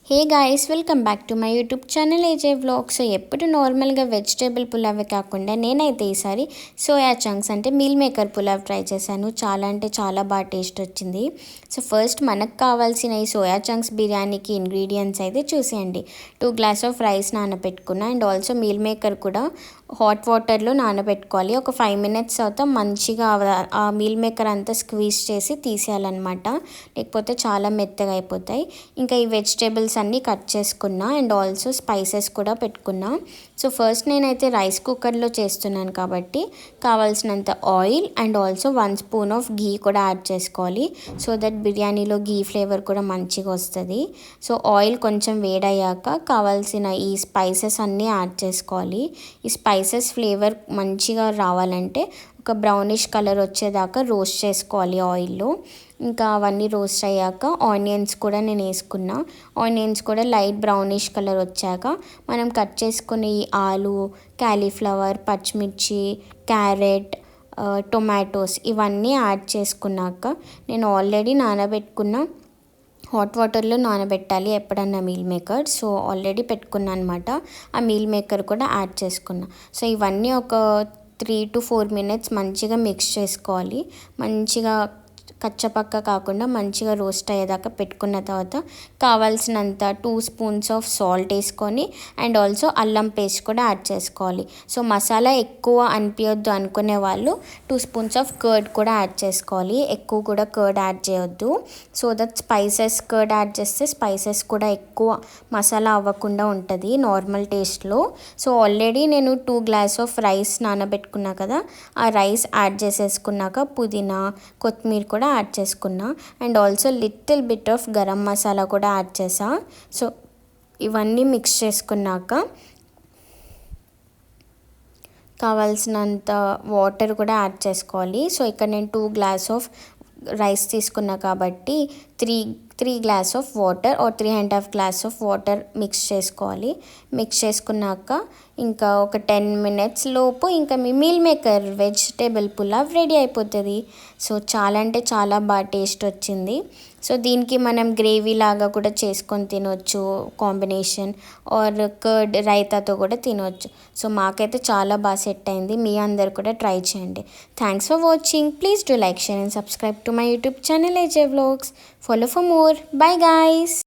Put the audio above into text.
Hey guys, welcome back to my YouTube channel ఏజే vlog. So ఎప్పుడు నార్మల్గా vegetable పులావే కాకుండా నేనైతే ఈసారి సోయా చంక్స్ అంటే మీల్ మేకర్ పులావ్ ట్రై చేశాను. చాలా అంటే చాలా బాగా టేస్ట్ వచ్చింది. సో ఫస్ట్ మనకు కావాల్సిన ఈ సోయా చంక్స్ బిర్యానీకి ఇంగ్రీడియంట్స్ అయితే చూసేయండి. 2 గ్లాస్ ఆఫ్ రైస్ నానబెట్టుకున్నా అండ్ ఆల్సో మీల్ మేకర్ కూడా హాట్ వాటర్లో నానబెట్టుకోవాలి. ఒక 5 మినిట్స్ తర్వాత మంచిగా ఆ మీల్ మేకర్ అంతా స్క్వీజ్ చేసి తీసేయాలన్నమాట, లేకపోతే చాలా మెత్తగా అయిపోతాయి. ఇంకా ఈ వెజిటేబుల్స్ అన్నీ కట్ చేసుకున్నా అండ్ ఆల్సో స్పైసెస్ కూడా పెట్టుకున్నా. సో ఫస్ట్ నేనైతే రైస్ కుక్కర్లో చేస్తున్నాను కాబట్టి కావాల్సినంత oil and also 1 spoon of ghee కూడా యాడ్ చేసుకోవాలి. సో దట్ బిర్యానీలో ఘీ ఫ్లేవర్ కూడా మంచిగా వస్తుంది. సో ఆయిల్ కొంచెం వేడయ్యాక కావాల్సిన ఈ స్పైసెస్ అన్నీ యాడ్ చేసుకోవాలి. ఈ స్పైసెస్ ఫ్లేవర్ మంచిగా రావాలంటే ఒక బ్రౌనిష్ కలర్ వచ్చేదాకా రోస్ట్ చేసుకోవాలి ఆయిల్లో. ఇంకా అవన్నీ రోస్ట్ అయ్యాక ఆనియన్స్ కూడా నేను వేసుకున్నా. ఆనియన్స్ కూడా లైట్ బ్రౌనిష్ కలర్ వచ్చాక మనం కట్ చేసుకుని ఆలు, క్యాలీఫ్లవర్, పచ్చిమిర్చి, క్యారెట్, టొమాటోస్ ఇవన్నీ యాడ్ చేసుకున్నాక నేను ఆల్రెడీ నానబెట్టుకున్న హాట్ వాటర్లో నానబెట్టాలి ఎప్పుడన్నా మీల్ మేకర్. సో ఆల్రెడీ పెట్టుకున్నాను అనమాట. ఆ మీల్ మేకర్ కూడా యాడ్ చేసుకున్నా. సో ఇవన్నీ ఒక 3 to 4 మినిట్స్ మంచిగా మిక్స్ చేసుకోవాలి. మంచిగా కచ్చపక్క కాకుండా మంచిగా రోస్ట్ అయ్యేదాకా పెట్టుకున్న తర్వాత కావాల్సినంత 2 స్పూన్స్ ఆఫ్ సాల్ట్ వేసుకొని అండ్ ఆల్సో అల్లం పేస్ట్ కూడా యాడ్ చేసుకోవాలి. సో మసాలా ఎక్కువ అనిపించొద్దు అనుకునే వాళ్ళు 2 స్పూన్స్ ఆఫ్ కర్డ్ కూడా యాడ్ చేసుకోవాలి. ఎక్కువ కూడా కర్డ్ యాడ్ చేయొద్దు. So that spices curd add చేస్తే స్పైసెస్ కూడా ఎక్కువ మసాలా అవ్వకుండా ఉంటుంది నార్మల్ టేస్ట్లో. సో ఆల్రెడీ నేను 2 గ్లాస్ ఆఫ్ రైస్ నానబెట్టుకున్నా కదా, ఆ రైస్ యాడ్ చేసేసుకున్నాక పుదీనా, కొత్తిమీర కూడా యాడ్ చేసుకున్నా and also little bit of garam masala కూడా యాడ్ చేసా. సో ఇవన్నీ మిక్స్ చేసుకున్నాక కావాల్సినంత వాటర్ కూడా యాడ్ చేసుకోవాలి. సో ఇక్కడ నేను 2 గ్లాస్ ఆఫ్ రైస్ తీసుకున్నా కాబట్టి 3 glass of water or 3.5 glass of water mix చేసుకోవాలి. మిక్స్ చేసుకున్నాక ఇంకా ఒక 10 మినిట్స్ లోపు ఇంకా మీ meal maker vegetable pulao ready అయిపోతుంది. సో చాలా అంటే చాలా బాగా టేస్ట్ వచ్చింది. సో దీనికి మనం గ్రేవీ లాగా కూడా చేసుకొని తినవచ్చు, కాంబినేషన్ ఆర్ కర్డ్ రైతాతో కూడా తినవచ్చు. సో మాకైతే చాలా బాగా సెట్ అయింది. మీ అందరు కూడా ట్రై చేయండి. Thanks for watching. Please do like, share and subscribe to my YouTube channel ఏజే vlogs. Follow for more. Bye guys.